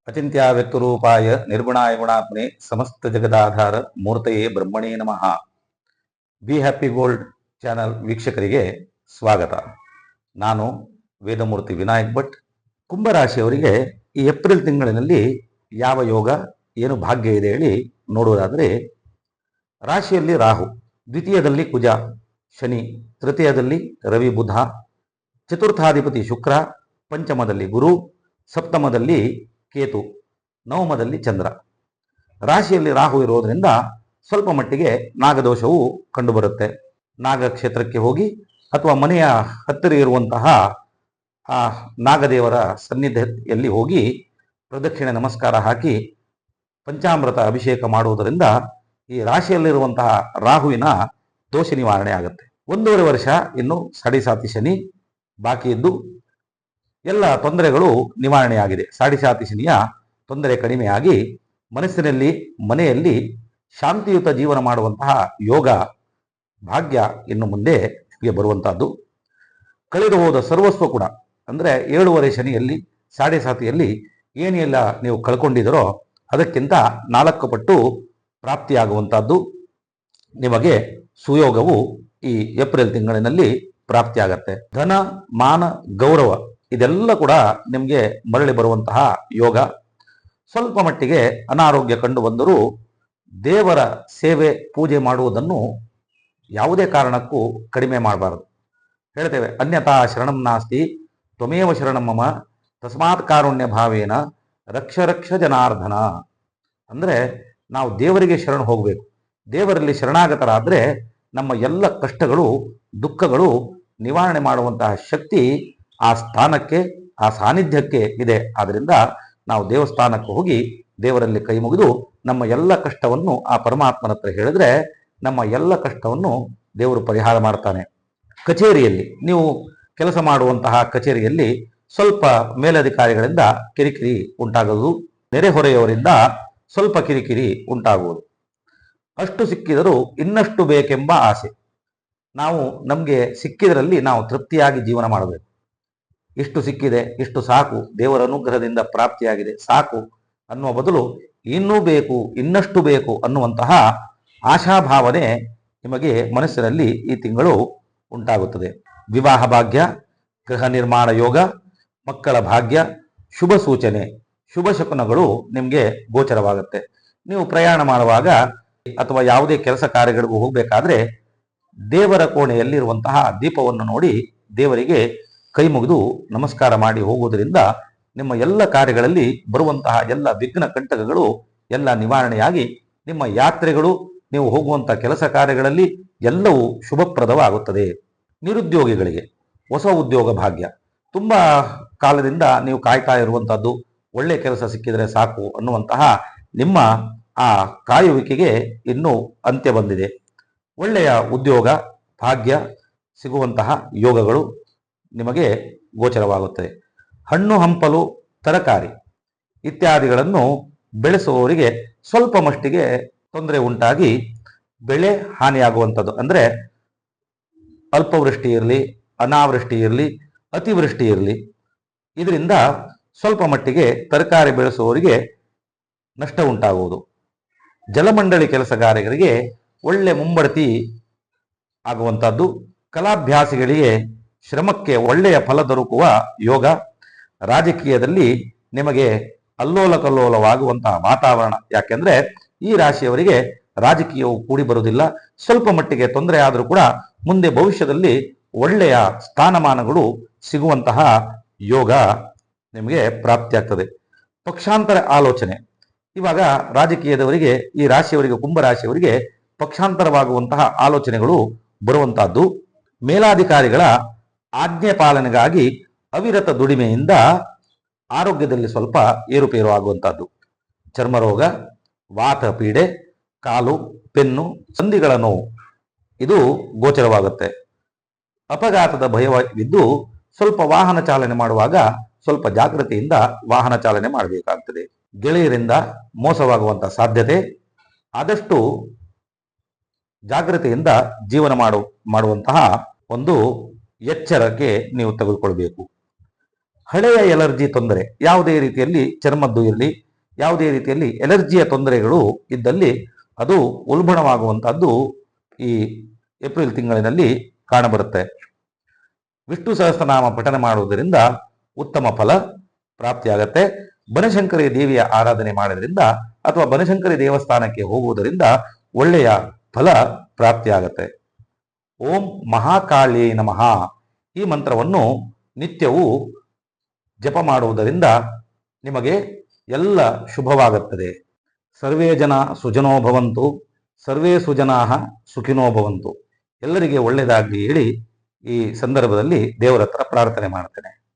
ಅಚಿಂತ್ಯ ವ್ಯಕ್ತರೂಪಾಯ ನಿರ್ಗುಣಾಯ ಗುಣಾತ್ಮನೆ ಸಮಸ್ತ ಜಗದಾಧಾರ ಮೂರ್ತಯೇ ಬ್ರಹ್ಮಣೇ ನಮಃ. ಬಿ ಹ್ಯಾಪಿ ಗೋಲ್ಡ್ ಚಾನಲ್ ವೀಕ್ಷಕರಿಗೆ ಸ್ವಾಗತ. ನಾನು ವೇದಮೂರ್ತಿ ವಿನಾಯಕ್ ಭಟ್. ಕುಂಭರಾಶಿಯವರಿಗೆ ಈ ಏಪ್ರಿಲ್ ತಿಂಗಳಿನಲ್ಲಿ ಯಾವ ಯೋಗ ಏನು ಭಾಗ್ಯ ಇದೆ ಹೇಳಿ ನೋಡುವುದಾದರೆ, ರಾಶಿಯಲ್ಲಿ ರಾಹು, ದ್ವಿತೀಯದಲ್ಲಿ ಕುಜ ಶನಿ, ತೃತೀಯದಲ್ಲಿ ರವಿ ಬುಧ, ಚತುರ್ಥಾಧಿಪತಿ ಶುಕ್ರ, ಪಂಚಮದಲ್ಲಿ ಗುರು, ಸಪ್ತಮದಲ್ಲಿ ಕೇತು, ನವಮದಲ್ಲಿ ಚಂದ್ರ. ರಾಶಿಯಲ್ಲಿ ರಾಹು ಇರೋದರಿಂದ ಸ್ವಲ್ಪ ಮಟ್ಟಿಗೆ ನಾಗದೋಷವು ಕಂಡುಬರುತ್ತೆ. ನಾಗ ಕ್ಷೇತ್ರಕ್ಕೆ ಹೋಗಿ ಅಥವಾ ಮನೆಯ ಹತ್ತಿರ ಇರುವಂತಹ ಆ ನಾಗದೇವರ ಸನ್ನಿಧಿಯಲ್ಲಿ ಹೋಗಿ ಪ್ರದಕ್ಷಿಣೆ ನಮಸ್ಕಾರ ಹಾಕಿ ಪಂಚಾಮೃತ ಅಭಿಷೇಕ ಮಾಡುವುದರಿಂದ ಈ ರಾಶಿಯಲ್ಲಿರುವಂತಹ ರಾಹುವಿನ ದೋಷ ನಿವಾರಣೆ ಆಗುತ್ತೆ. 1.5 ವರ್ಷ ಇನ್ನು ಸಾಡೆ ಶನಿ ಬಾಕಿ ಇದ್ದು ಎಲ್ಲ ತೊಂದರೆಗಳು ನಿವಾರಣೆಯಾಗಿದೆ. ಸಾಡೆ ಶನಿಯ ತೊಂದರೆ ಕಡಿಮೆಯಾಗಿ ಮನಸ್ಸಿನಲ್ಲಿ ಮನೆಯಲ್ಲಿ ಶಾಂತಿಯುತ ಜೀವನ ಮಾಡುವಂತಹ ಯೋಗ ಭಾಗ್ಯ ಇನ್ನು ಮುಂದೆ ಬರುವಂತಹದ್ದು. ಕಳೆದು ಹೋದ ಸರ್ವಸ್ವ ಕೂಡ ಅಂದರೆ 7.5 ಶನಿಯಲ್ಲಿ ಸಾಡೆಯಲ್ಲಿ ಏನೆಲ್ಲ ನೀವು ಕಳ್ಕೊಂಡಿದ್ದೀರೋ ಅದಕ್ಕಿಂತ 4 ಪಟ್ಟು ಪ್ರಾಪ್ತಿಯಾಗುವಂತಹದ್ದು ನಿಮಗೆ ಸುಯೋಗವು ಈ ಏಪ್ರಿಲ್ ತಿಂಗಳಿನಲ್ಲಿ ಪ್ರಾಪ್ತಿಯಾಗತ್ತೆ. ಧನ, ಮಾನ, ಗೌರವ ಇದೆಲ್ಲ ಕೂಡ ನಿಮಗೆ ಮರಳಿ ಬರುವಂತಹ ಯೋಗ. ಸ್ವಲ್ಪ ಮಟ್ಟಿಗೆ ಅನಾರೋಗ್ಯ ಕಂಡು ಬಂದರೂ ದೇವರ ಸೇವೆ ಪೂಜೆ ಮಾಡುವುದನ್ನು ಯಾವುದೇ ಕಾರಣಕ್ಕೂ ಕಡಿಮೆ ಮಾಡಬಾರದು. ಹೇಳ್ತೇವೆ, ಅನ್ಯಥಾ ಶರಣಂ ನಾಸ್ತಿ ತ್ವಮೇವ ಶರಣಂ ಮಮ ತಸ್ಮಾತ್ ಕಾರುಣ್ಯ ಭಾವೇನ ರಕ್ಷ ರಕ್ಷ ಜನಾರ್ದನ. ಅಂದರೆ ನಾವು ದೇವರಿಗೆ ಶರಣ ಹೋಗಬೇಕು. ದೇವರಲ್ಲಿ ಶರಣಾಗತರಾದರೆ ನಮ್ಮ ಎಲ್ಲ ಕಷ್ಟಗಳು ದುಃಖಗಳು ನಿವಾರಣೆ ಮಾಡುವಂತಹ ಶಕ್ತಿ ಆ ಸ್ಥಾನಕ್ಕೆ, ಆ ಸಾನ್ನಿಧ್ಯಕ್ಕೆ ಇದೆ. ಆದ್ದರಿಂದ ನಾವು ದೇವಸ್ಥಾನಕ್ಕೆ ಹೋಗಿ ದೇವರಲ್ಲಿ ಕೈ ಮುಗಿದು ನಮ್ಮ ಎಲ್ಲ ಕಷ್ಟವನ್ನು ಆ ಪರಮಾತ್ಮನ ಹತ್ರ ಹೇಳಿದ್ರೆ ನಮ್ಮ ಎಲ್ಲ ಕಷ್ಟವನ್ನು ದೇವರು ಪರಿಹಾರ ಮಾಡ್ತಾನೆ. ಕಚೇರಿಯಲ್ಲಿ ನೀವು ಕೆಲಸ ಮಾಡುವಂತಹ ಕಚೇರಿಯಲ್ಲಿ ಸ್ವಲ್ಪ ಮೇಲಧಿಕಾರಿಗಳಿಂದ ಕಿರಿಕಿರಿ ಉಂಟಾಗುವುದು, ನೆರೆಹೊರೆಯವರಿಂದ ಸ್ವಲ್ಪ ಕಿರಿಕಿರಿ ಉಂಟಾಗುವುದು. ಅಷ್ಟು ಸಿಕ್ಕಿದರೂ ಇನ್ನಷ್ಟು ಬೇಕೆಂಬ ಆಸೆ. ನಾವು ನಮಗೆ ಸಿಕ್ಕಿದರಲ್ಲಿ ನಾವು ತೃಪ್ತಿಯಾಗಿ ಜೀವನ ಮಾಡಬೇಕು. ಇಷ್ಟು ಸಿಕ್ಕಿದೆ, ಇಷ್ಟು ಸಾಕು, ದೇವರ ಅನುಗ್ರಹದಿಂದ ಪ್ರಾಪ್ತಿಯಾಗಿದೆ ಸಾಕು ಅನ್ನುವ ಬದಲು ಇನ್ನೂ ಬೇಕು, ಇನ್ನಷ್ಟು ಬೇಕು ಅನ್ನುವಂತಹ ಆಶಾಭಾವನೆ ನಿಮಗೆ ಮನಸ್ಸಿನಲ್ಲಿ ಈ ತಿಂಗಳು ಉಂಟಾಗುತ್ತದೆ. ವಿವಾಹ ಭಾಗ್ಯ, ಗೃಹ ನಿರ್ಮಾಣ ಯೋಗ, ಮಕ್ಕಳ ಭಾಗ್ಯ, ಶುಭ ಸೂಚನೆ, ಶುಭ ಶಕುನಗಳು ನಿಮಗೆ ಗೋಚರವಾಗುತ್ತೆ. ನೀವು ಪ್ರಯಾಣ ಮಾಡುವಾಗ ಅಥವಾ ಯಾವುದೇ ಕೆಲಸ ಕಾರ್ಯಗಳಿಗೂ ಹೋಗಬೇಕಾದ್ರೆ ದೇವರ ಕೋಣೆಯಲ್ಲಿರುವಂತಹ ದೀಪವನ್ನು ನೋಡಿ ದೇವರಿಗೆ ಕೈ ಮುಗಿದು ನಮಸ್ಕಾರ ಮಾಡಿ ಹೋಗುವುದರಿಂದ ನಿಮ್ಮ ಎಲ್ಲ ಕಾರ್ಯಗಳಲ್ಲಿ ಬರುವಂತಹ ಎಲ್ಲ ವಿಘ್ನ ಕಂಟಕಗಳು ಎಲ್ಲ ನಿವಾರಣೆಯಾಗಿ ನಿಮ್ಮ ಯಾತ್ರೆಗಳು, ನೀವು ಹೋಗುವಂತಹ ಕೆಲಸ ಕಾರ್ಯಗಳಲ್ಲಿ ಎಲ್ಲವೂ ಶುಭಪ್ರದವಾಗುತ್ತದೆ. ನಿರುದ್ಯೋಗಿಗಳಿಗೆ ಹೊಸ ಉದ್ಯೋಗ ಭಾಗ್ಯ. ತುಂಬ ಕಾಲದಿಂದ ನೀವು ಕಾಯ್ತಾ ಇರುವಂತಹದ್ದು ಒಳ್ಳೆ ಕೆಲಸ ಸಿಕ್ಕಿದರೆ ಸಾಕು ಅನ್ನುವಂತಹ ನಿಮ್ಮ ಆ ಕಾಯುವಿಕೆಗೆ ಇನ್ನೂ ಅಂತ್ಯ ಬಂದಿದೆ. ಒಳ್ಳೆಯ ಉದ್ಯೋಗ ಭಾಗ್ಯ ಸಿಗುವಂತಹ ಯೋಗಗಳು ನಿಮಗೆ ಗೋಚರವಾಗುತ್ತದೆ. ಹಣ್ಣು ಹಂಪಲು, ತರಕಾರಿ ಇತ್ಯಾದಿಗಳನ್ನು ಬೆಳೆಸುವವರಿಗೆ ಸ್ವಲ್ಪ ಮಟ್ಟಿಗೆ ತೊಂದರೆ ಉಂಟಾಗಿ ಬೆಳೆ ಹಾನಿಯಾಗುವಂಥದ್ದು. ಅಂದರೆ ಅಲ್ಪವೃಷ್ಟಿ ಇರಲಿ, ಅನಾವೃಷ್ಟಿ ಇರಲಿ, ಅತಿವೃಷ್ಟಿ ಇರಲಿ, ಇದರಿಂದ ಸ್ವಲ್ಪ ಮಟ್ಟಿಗೆ ತರಕಾರಿ ಬೆಳೆಸುವವರಿಗೆ ನಷ್ಟ ಉಂಟಾಗುವುದು. ಜಲಮಂಡಳಿ ಕೆಲಸಗಾರರಿಗೆ ಒಳ್ಳೆ ಮುಂಬಡ್ತಿ ಆಗುವಂಥದ್ದು. ಕಲಾಭ್ಯಾಸಿಗಳಿಗೆ ಶ್ರಮಕ್ಕೆ ಒಳ್ಳೆಯ ಫಲ ದೊರಕುವ ಯೋಗ. ರಾಜಕೀಯದಲ್ಲಿ ನಿಮಗೆ ಅಲ್ಲೋಲ ಕಲ್ಲೋಲವಾಗುವಂತಹ ವಾತಾವರಣ. ಯಾಕೆಂದ್ರೆ ಈ ರಾಶಿಯವರಿಗೆ ರಾಜಕೀಯವು ಕೂಡಿ ಬರುವುದಿಲ್ಲ. ಸ್ವಲ್ಪ ಮಟ್ಟಿಗೆ ತೊಂದರೆ ಆದರೂ ಕೂಡ ಮುಂದೆ ಭವಿಷ್ಯದಲ್ಲಿ ಒಳ್ಳೆಯ ಸ್ಥಾನಮಾನಗಳು ಸಿಗುವಂತಹ ಯೋಗ ನಿಮಗೆ ಪ್ರಾಪ್ತಿಯಾಗ್ತದೆ. ಪಕ್ಷಾಂತರ ಆಲೋಚನೆ. ಇವಾಗ ರಾಜಕೀಯದವರಿಗೆ, ಈ ರಾಶಿಯವರಿಗೆ, ಕುಂಭರಾಶಿಯವರಿಗೆ ಪಕ್ಷಾಂತರವಾಗುವಂತಹ ಆಲೋಚನೆಗಳು ಬರುವಂತಹದ್ದು. ಮೇಲಾಧಿಕಾರಿಗಳ ಆಜ್ಞೆ ಪಾಲನೆಗಾಗಿ ಅವಿರತ ದುಡಿಮೆಯಿಂದ ಆರೋಗ್ಯದಲ್ಲಿ ಸ್ವಲ್ಪ ಏರುಪೇರು ಆಗುವಂತಹದ್ದು. ಚರ್ಮರೋಗ, ವಾತ ಪೀಡೆ, ಕಾಲು, ಬೆನ್ನು, ಸಂಧಿಗಳ ನೋವು ಇದು ಗೋಚರವಾಗುತ್ತೆ. ಅಪಘಾತದ ಭಯವಿದ್ದು ಸ್ವಲ್ಪ ವಾಹನ ಚಾಲನೆ ಮಾಡುವಾಗ ಸ್ವಲ್ಪ ಜಾಗೃತಿಯಿಂದ ವಾಹನ ಚಾಲನೆ ಮಾಡಬೇಕಾಗ್ತದೆ. ಗೆಳೆಯರಿಂದ ಮೋಸವಾಗುವಂತಹ ಸಾಧ್ಯತೆ. ಆದಷ್ಟು ಜಾಗೃತಿಯಿಂದ ಜೀವನ ಮಾಡುವಂತಹ ಒಂದು ಎಚ್ಚರಕ್ಕೆ ನೀವು ತೆಗೆದುಕೊಳ್ಬೇಕು. ಹಳೆಯ ಎಲರ್ಜಿ ತೊಂದರೆ, ಯಾವುದೇ ರೀತಿಯಲ್ಲಿ ಚರ್ಮದ್ದು ಇರಲಿ, ಯಾವುದೇ ರೀತಿಯಲ್ಲಿ ಎಲರ್ಜಿಯ ತೊಂದರೆಗಳು ಇದ್ದಲ್ಲಿ ಅದು ಉಲ್ಬಣವಾಗುವಂತಹದ್ದು ಈ ಏಪ್ರಿಲ್ ತಿಂಗಳಿನಲ್ಲಿ ಕಾಣಬರುತ್ತೆ. ವಿಷ್ಣು ಸಹಸ್ರನಾಮ ಪಠನೆ ಮಾಡುವುದರಿಂದ ಉತ್ತಮ ಫಲ ಪ್ರಾಪ್ತಿಯಾಗತ್ತೆ. ಬನಶಂಕರಿ ದೇವಿಯ ಆರಾಧನೆ ಮಾಡೋದ್ರಿಂದ ಅಥವಾ ಬನಶಂಕರಿ ದೇವಸ್ಥಾನಕ್ಕೆ ಹೋಗುವುದರಿಂದ ಒಳ್ಳೆಯ ಫಲ ಪ್ರಾಪ್ತಿಯಾಗತ್ತೆ. ಓಂ ಮಹಾಕಾಳಿ ನಮಃ ಈ ಮಂತ್ರವನ್ನು ನಿತ್ಯವೂ ಜಪ ಮಾಡುವುದರಿಂದ ನಿಮಗೆ ಎಲ್ಲ ಶುಭವಾಗುತ್ತದೆ. ಸರ್ವೇ ಜನ ಸುಜನೋ ಭವಂತು, ಸರ್ವೇ ಸುಜನಾ ಸುಖಿನೋ ಭವಂತು. ಎಲ್ಲರಿಗೆ ಒಳ್ಳೆಯದಾಗಲಿ ಹೇಳಿ ಈ ಸಂದರ್ಭದಲ್ಲಿ ದೇವರ ಹತ್ರ ಪ್ರಾರ್ಥನೆ ಮಾಡ್ತೇನೆ.